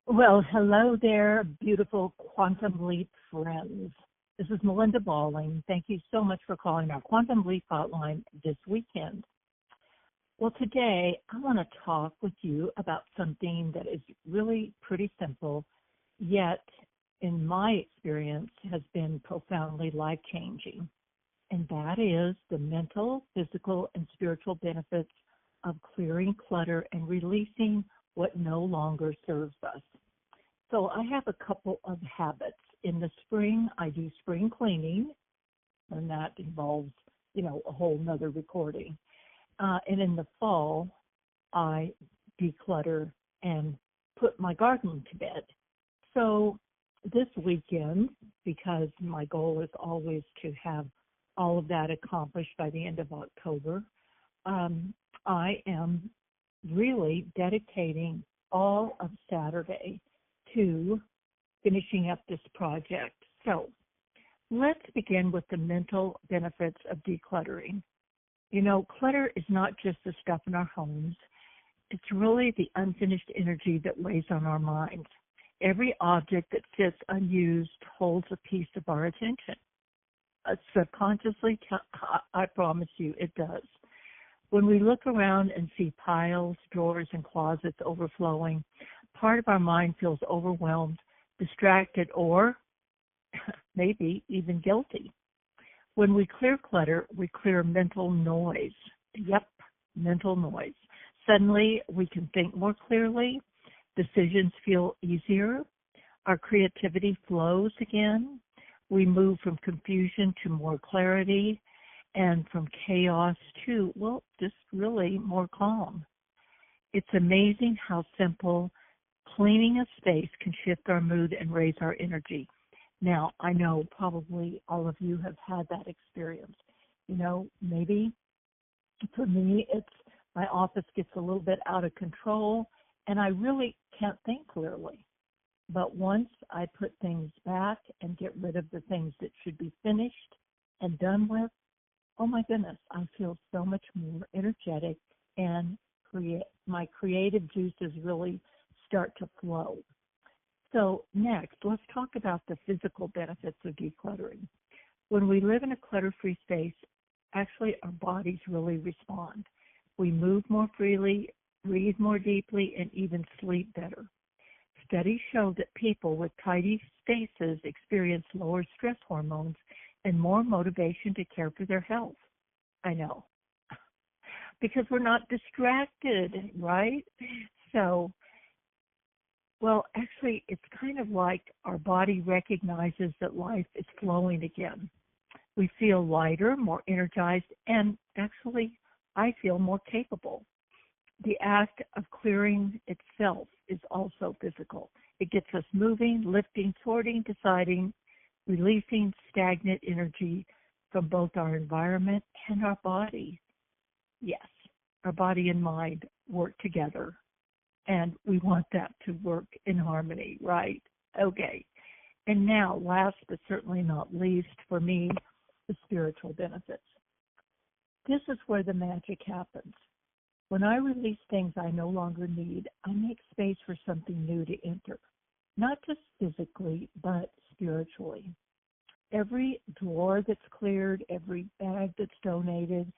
Well, hello there, beautiful Quantum Leap friends. This is Melinda Balling. Thank you so much for calling our Quantum Leap hotline this weekend. Well, today I want to talk with you about something that is really pretty simple, yet in my experience has been profoundly life-changing, and that is the mental, physical, and spiritual benefits of clearing clutter and releasing what no longer serves us. So I have a couple of habits. In the spring, I do spring cleaning, and that involves, a whole nother recording. And in the fall, I declutter and put my garden to bed. So this weekend, because my goal is always to have all of that accomplished by the end of October, I am really dedicating all of Saturday to finishing up this project. So let's begin with the mental benefits of decluttering. Clutter is not just the stuff in our homes. It's really the unfinished energy that weighs on our minds. Every object that sits unused holds a piece of our attention. Subconsciously, I promise you, it does. When we look around and see piles, drawers, and closets overflowing, part of our mind feels overwhelmed, distracted, or maybe even guilty. When we clear clutter, we clear mental noise. Yep, mental noise. Suddenly, we can think more clearly, decisions feel easier, our creativity flows again, we move from confusion to more clarity, and from chaos to, just really more calm. It's amazing how simple cleaning a space can shift our mood and raise our energy. Now, I know probably all of you have had that experience. Maybe for me, it's my office gets a little bit out of control and I really can't think clearly. But once I put things back and get rid of the things that should be finished and done with, oh my goodness, I feel so much more energetic and my creative juices really start to flow. So next, let's talk about the physical benefits of decluttering. When we live in a clutter-free space, actually our bodies really respond. We move more freely, breathe more deeply, and even sleep better. Studies show that people with tidy spaces experience lower stress hormones and more motivation to care for their health. I know, because we're not distracted, right? So, actually, it's kind of like our body recognizes that life is flowing again. We feel lighter, more energized, and actually, I feel more capable. The act of clearing itself is also physical. It gets us moving, lifting, sorting, deciding, releasing stagnant energy from both our environment and our body. Yes, our body and mind work together, and we want that to work in harmony, right? Okay. And now, last but certainly not least, for me, the spiritual benefits. This is where the magic happens. When I release things I no longer need, I make space for something new to enter, not just physically, but spiritually. Every drawer that's cleared, every bag that's donated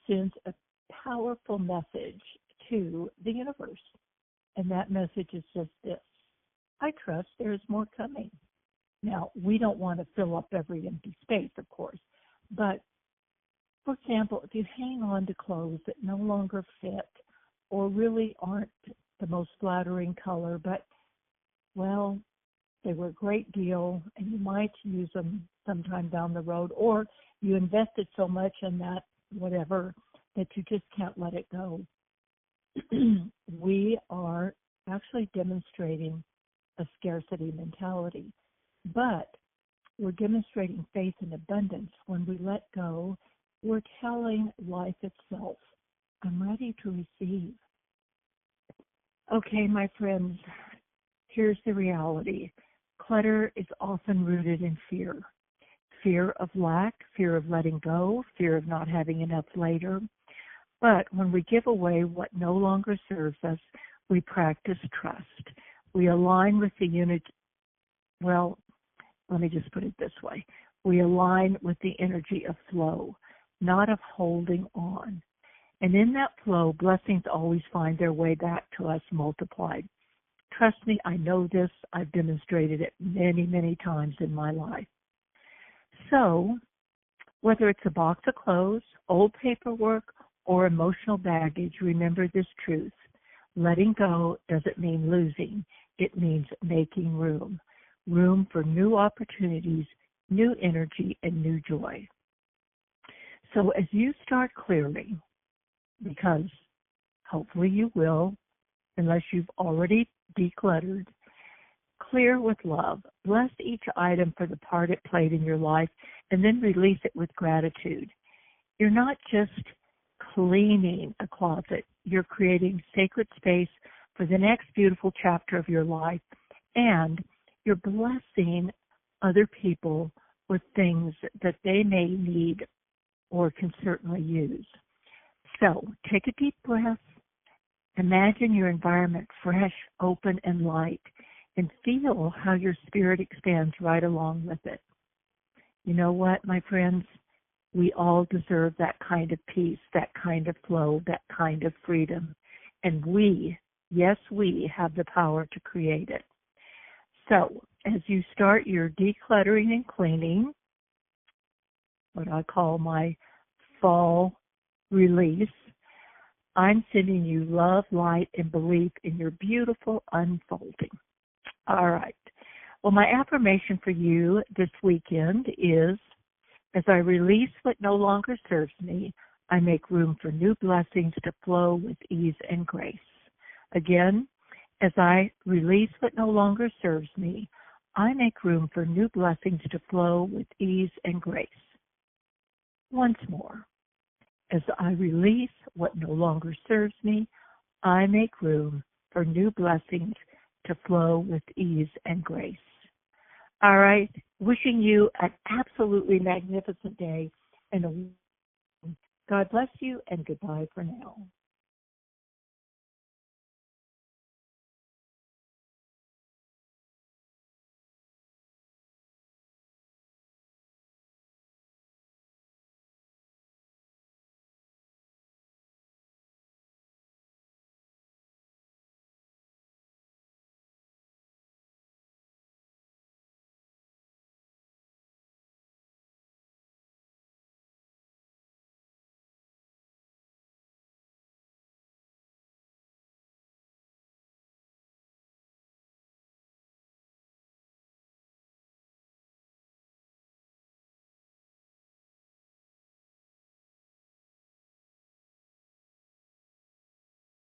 sends a powerful message to the universe. And that message is just this: I trust there is more coming. Now, we don't want to fill up every empty space, of course, but for example, if you hang on to clothes that no longer fit or really aren't the most flattering color, but, they were a great deal and you might use them sometime down the road, or you invested so much in that whatever that you just can't let it go. We are actually demonstrating a scarcity mentality, but we're demonstrating faith and abundance. When we let go, we're telling life itself, I'm ready to receive. Okay, my friends, here's the reality. Clutter is often rooted in fear. Fear of lack, fear of letting go, fear of not having enough later. But when we give away what no longer serves us, we practice trust. We align with the unit. Well, let me just put it this way. We align with the energy of flow, not of holding on. And in that flow, blessings always find their way back to us multiplied. Trust me, I know this. I've demonstrated it many, many times in my life. So, whether it's a box of clothes, old paperwork, or emotional baggage, remember this truth. Letting go doesn't mean losing. It means making room. Room for new opportunities, new energy, and new joy. So as you start clearing, because hopefully you will, unless you've already decluttered, clear with love. Bless each item for the part it played in your life, and then release it with gratitude. You're not just cleaning a closet. You're creating sacred space for the next beautiful chapter of your life, and you're blessing other people with things that they may need or can certainly use. So take a deep breath. Imagine your environment fresh, open, and light, and feel how your spirit expands right along with it. You know what, my friends? We all deserve that kind of peace, that kind of flow, that kind of freedom. And we, yes, we have the power to create it. So as you start your decluttering and cleaning, what I call my fall release, I'm sending you love, light, and belief in your beautiful unfolding. All right. Well, my affirmation for you this weekend is, as I release what no longer serves me, I make room for new blessings to flow with ease and grace. Again, as I release what no longer serves me, I make room for new blessings to flow with ease and grace. Once more, as I release what no longer serves me, I make room for new blessings to flow with ease and grace. All right. Wishing you an absolutely magnificent day, and God bless you, and goodbye for now.